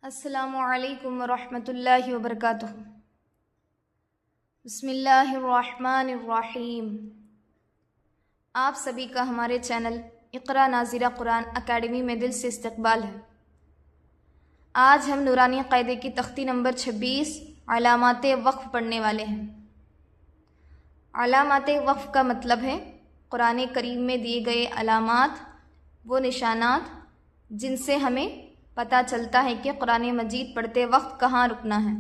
السلام علیکم ورحمۃ اللہ وبرکاتہ۔ بسم اللہ الرحمن الرحیم۔ آپ سبھی کا ہمارے چینل اقرا ناظرہ قرآن اکیڈمی میں دل سے استقبال ہے۔ آج ہم نورانی قاعدے کی تختی نمبر 26 علامات وقف پڑھنے والے ہیں۔ علامات وقف کا مطلب ہے قرآن کریم میں دیے گئے علامات، وہ نشانات جن سے ہمیں پتہ چلتا ہے کہ قرآن مجید پڑھتے وقت کہاں رکنا ہے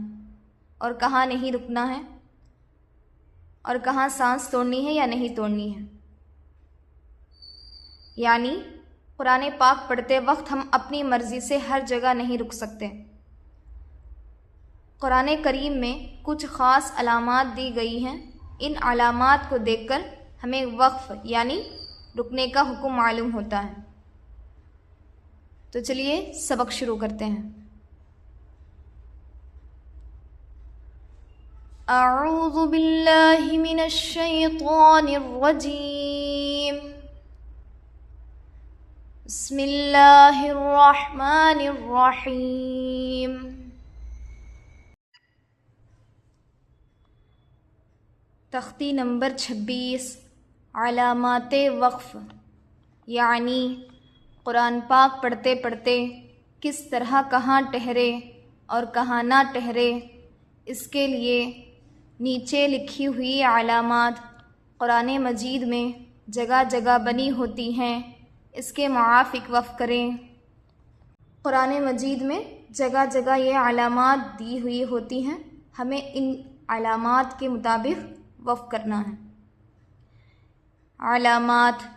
اور کہاں نہیں رکنا ہے، اور کہاں سانس توڑنی ہے یا نہیں توڑنی ہے۔ یعنی قرآن پاک پڑھتے وقت ہم اپنی مرضی سے ہر جگہ نہیں رک سکتے۔ قرآن کریم میں کچھ خاص علامات دی گئی ہیں۔ ان علامات کو دیکھ کر ہمیں وقف یعنی رکنے کا حکم معلوم ہوتا ہے۔ تو چلیے سبق شروع کرتے ہیں۔ اعوذ باللہ من الشیطان الرجیم، بسم اللہ الرحمن الرحیم۔ تختی نمبر 26 علامات وقف، یعنی قرآن پاک پڑھتے پڑھتے کس طرح کہاں ٹھہرے اور کہاں نہ ٹھہرے، اس کے لیے نیچے لکھی ہوئی علامات قرآن مجید میں جگہ جگہ بنی ہوتی ہیں، اس کے موافق وقف کریں۔ قرآن مجید میں جگہ جگہ یہ علامات دی ہوئی ہوتی ہیں، ہمیں ان علامات کے مطابق وقف کرنا ہے۔ علامات،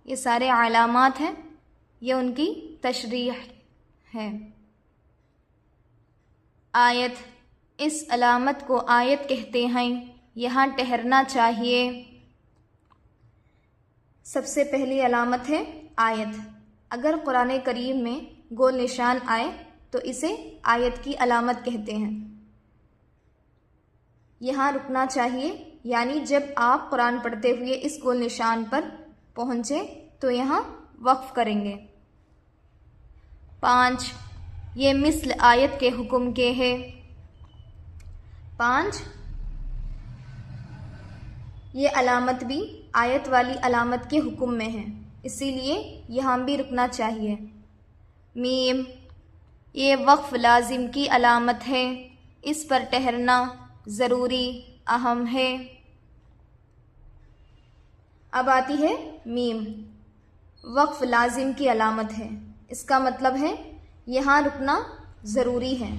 یہ سارے علامات ہیں، یہ ان کی تشریح ہے۔ آیت، اس علامت کو آیت کہتے ہیں، یہاں ٹھہرنا چاہیے۔ سب سے پہلی علامت ہے آیت۔ اگر قرآن کریم میں گول نشان آئے تو اسے آیت کی علامت کہتے ہیں۔ یہاں رکنا چاہیے، یعنی جب آپ قرآن پڑھتے ہوئے اس گول نشان پر پہنچے تو یہاں وقف کریں گے۔ 5، یہ مثل آیت کے حکم کے ہے۔ 5، یہ علامت بھی آیت والی علامت کے حکم میں ہے، اسی لیے یہاں بھی رکنا چاہیے۔ میم، یہ وقف لازم کی علامت ہے، اس پر ٹھہرنا ضروری اہم ہے۔ اب آتی ہے میم، وقف لازم کی علامت ہے، اس کا مطلب ہے یہاں رکنا ضروری ہے،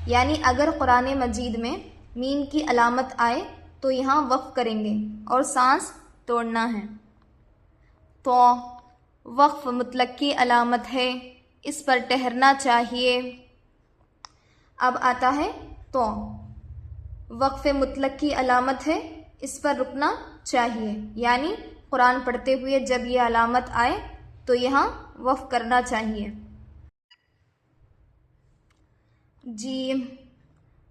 یعنی اگر قرآن مجید میں میم کی علامت آئے تو یہاں وقف کریں گے اور سانس توڑنا ہے۔ تو وقف مطلق کی علامت ہے، اس پر ٹھہرنا چاہیے۔ اب آتا ہے تو، وقف مطلق کی علامت ہے، اس پر رکنا چاہیے، یعنی قرآن پڑھتے ہوئے جب یہ علامت آئے تو یہاں وقف کرنا چاہیے۔ جیم،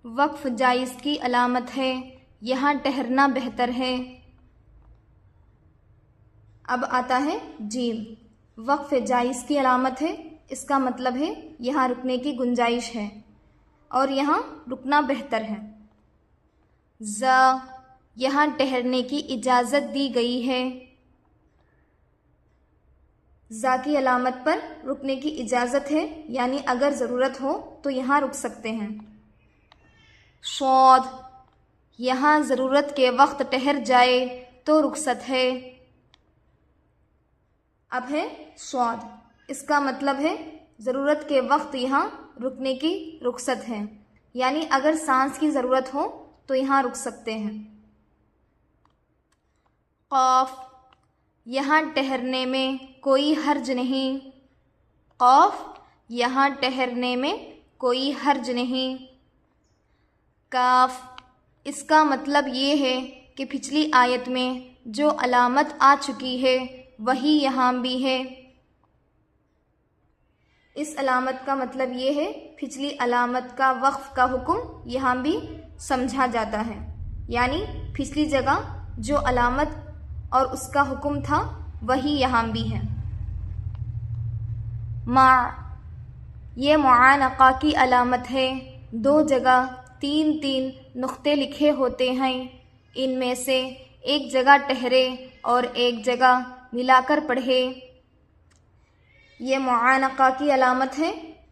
وقف جائز کی علامت ہے، یہاں ٹھہرنا بہتر ہے۔ اب آتا ہے جیم، وقف جائز کی علامت ہے، اس کا مطلب ہے یہاں رکنے کی گنجائش ہے اور یہاں رکنا بہتر ہے۔ زا، یہاں ٹھہرنے کی اجازت دی گئی ہے۔ زا کی علامت پر رکنے کی اجازت ہے، یعنی اگر ضرورت ہو تو یہاں رک سکتے ہیں۔ صاد، یہاں ضرورت کے وقت ٹھہر جائے تو رخصت ہے۔ اب ہے صاد، اس کا مطلب ہے ضرورت کے وقت یہاں رکنے کی رخصت ہے، یعنی اگر سانس کی ضرورت ہو تو یہاں رک سکتے ہیں۔ قاف، یہاں ٹھہرنے میں کوئی حرج نہیں۔ قاف، یہاں ٹھہرنے میں کوئی حرج نہیں۔ کاف، اس کا مطلب یہ ہے کہ پچھلی آیت میں جو علامت آ چکی ہے وہی یہاں بھی ہے۔ اس علامت کا مطلب یہ ہے پچھلی علامت کا وقف کا حکم یہاں بھی سمجھا جاتا ہے، یعنی پچھلی جگہ جو علامت اور اس کا حکم تھا وہی یہاں بھی ہے۔ مع، یہ معانقہ کی علامت ہے، 2 جگہ 3 نقطے لکھے ہوتے ہیں، ان میں سے ایک جگہ ٹھہرے اور ایک جگہ ملا کر پڑھے۔ یہ معانقہ کی علامت ہے،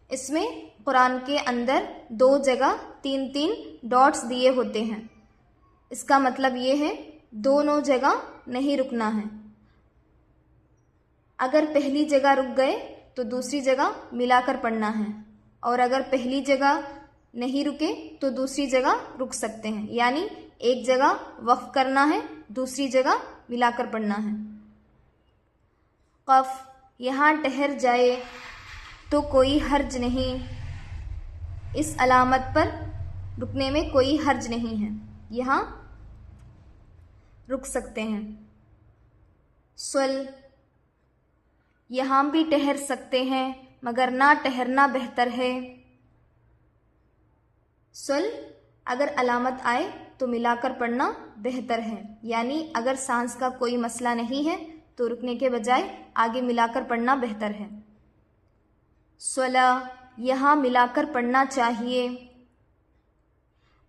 اس میں قرآن کے اندر 2 جگہ 3 ڈاٹس دیے ہوتے ہیں۔ اس کا مطلب یہ ہے دونوں جگہ نہیں رکنا ہے۔ اگر پہلی جگہ رک گئے تو دوسری جگہ ملا کر پڑھنا ہے، اور اگر پہلی جگہ نہیں رکے تو دوسری جگہ رک سکتے ہیں، یعنی ایک جگہ وقف کرنا ہے، دوسری جگہ ملا کر پڑھنا ہے۔ قف، یہاں ٹھہر جائے تو کوئی حرج نہیں، اس علامت پر رکنے میں کوئی حرج نہیں ہے، یہاں رک سکتے ہیں۔ سل، یہاں بھی ٹھہر سکتے ہیں مگر نہ ٹھہرنا بہتر ہے۔ سل، اگر علامت آئے تو ملا کر پڑھنا بہتر ہے، یعنی اگر سانس کا کوئی مسئلہ نہیں ہے تو رکنے کے بجائے آگے ملا کر پڑھنا بہتر ہے۔ صلا، یہاں ملا کر پڑھنا چاہیے،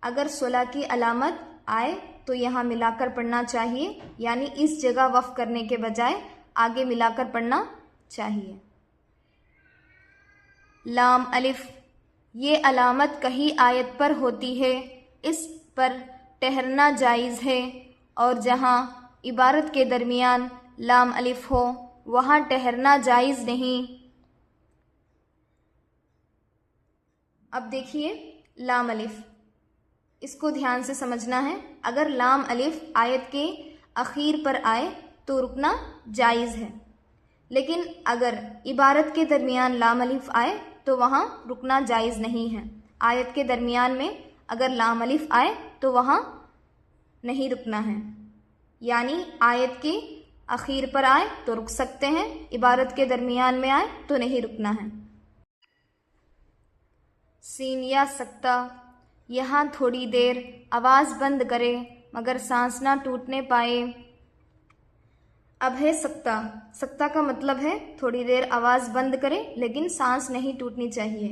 اگر صلا کی علامت آئے تو یہاں ملا کر پڑھنا چاہیے، یعنی اس جگہ وقف کرنے کے بجائے آگے ملا کر پڑھنا چاہیے۔ لام الف، یہ علامت کہیں آیت پر ہوتی ہے، اس پر ٹھہرنا جائز ہے، اور جہاں عبارت کے درمیان لام الف ہو وہاں ٹھہرنا جائز نہیں۔ اب دیکھیے لام الف، اس کو دھیان سے سمجھنا ہے۔ اگر لام الف آیت کے اخیر پر آئے تو رکنا جائز ہے، لیکن اگر عبارت کے درمیان لام الف آئے تو وہاں رکنا جائز نہیں ہے۔ آیت کے درمیان میں اگر لام الف آئے تو وہاں نہیں رکنا ہے، یعنی آیت کے اخیر پر آئے تو رک سکتے ہیں، عبارت کے درمیان میں آئے تو نہیں رکنا ہے۔ سین یا سکتہ، یہاں تھوڑی دیر آواز بند کرے مگر سانس نہ ٹوٹنے پائے۔ اب ہے سکتہ، سکتہ کا مطلب ہے تھوڑی دیر آواز بند کرے لیکن سانس نہیں ٹوٹنی چاہیے،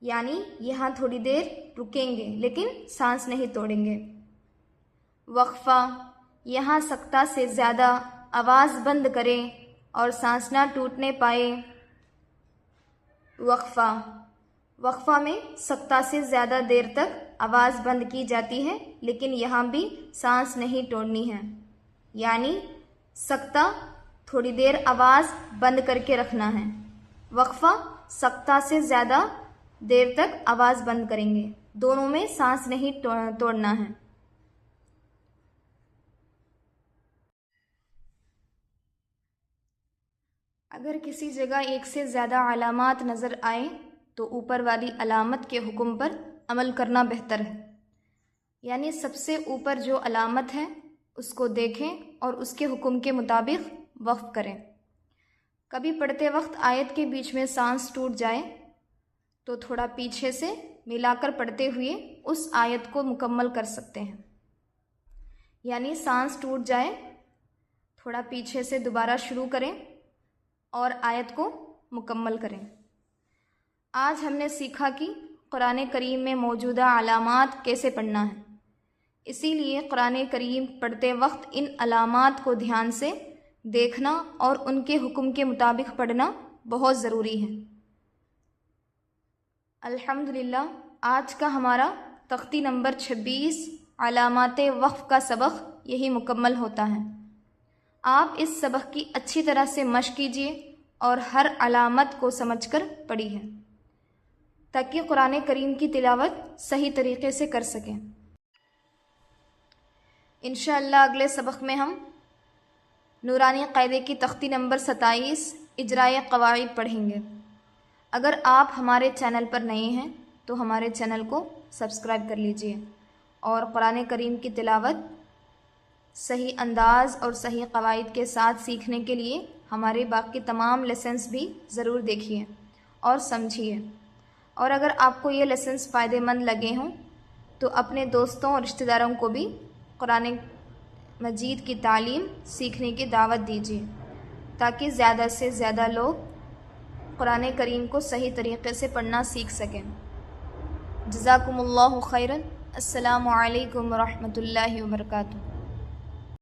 یعنی یہاں تھوڑی دیر رکیں گے لیکن سانس نہیں توڑیں گے۔ وقفہ، یہاں سکتہ سے زیادہ آواز بند کرے اور سانس نہ ٹوٹنے پائے۔ وقفہ، وقفہ میں سکتہ سے زیادہ دیر تک آواز بند کی جاتی ہے لیکن یہاں بھی سانس نہیں توڑنی ہے، یعنی سکتہ تھوڑی دیر آواز بند کر کے رکھنا ہے، وقفہ سکتہ سے زیادہ دیر تک آواز بند کریں گے، دونوں میں سانس نہیں توڑنا ہے۔ اگر کسی جگہ ایک سے زیادہ علامات نظر آئیں تو اوپر والی علامت کے حکم پر عمل کرنا بہتر ہے، یعنی سب سے اوپر جو علامت ہے اس کو دیکھیں اور اس کے حکم کے مطابق وقف کریں۔ کبھی پڑھتے وقت آیت کے بیچ میں سانس ٹوٹ جائے تو تھوڑا پیچھے سے ملا کر پڑھتے ہوئے اس آیت کو مکمل کر سکتے ہیں، یعنی سانس ٹوٹ جائے تھوڑا پیچھے سے دوبارہ شروع کریں اور آیت کو مکمل کریں۔ آج ہم نے سیکھا کہ قرآن کریم میں موجودہ علامات کیسے پڑھنا ہے، اسی لیے قرآن کریم پڑھتے وقت ان علامات کو دھیان سے دیکھنا اور ان کے حکم کے مطابق پڑھنا بہت ضروری ہے۔ الحمدللہ، آج کا ہمارا تختی نمبر 26 علامات وقف کا سبق یہی مکمل ہوتا ہے۔ آپ اس سبق کی اچھی طرح سے مشق کیجیے اور ہر علامت کو سمجھ کر پڑھیے تاکہ قرآن کریم کی تلاوت صحیح طریقے سے کر سکیں۔ انشاءاللہ اگلے سبق میں ہم نورانی قاعدے کی تختی نمبر 27 اجرائے قواعد پڑھیں گے۔ اگر آپ ہمارے چینل پر نئے ہیں تو ہمارے چینل کو سبسکرائب کر لیجئے اور قرآن کریم کی تلاوت صحیح انداز اور صحیح قواعد کے ساتھ سیکھنے کے لیے ہمارے باقی تمام لیسنز بھی ضرور دیکھیے اور سمجھیے، اور اگر آپ کو یہ لیسنز فائدہ مند لگے ہوں تو اپنے دوستوں اور رشتہ داروں کو بھی قرآن مجید کی تعلیم سیکھنے کی دعوت دیجیے تاکہ زیادہ سے زیادہ لوگ قرآن کریم کو صحیح طریقے سے پڑھنا سیکھ سکیں۔ جزاکم اللہ خیرا۔ السلام علیکم ورحمۃ اللہ وبرکاتہ۔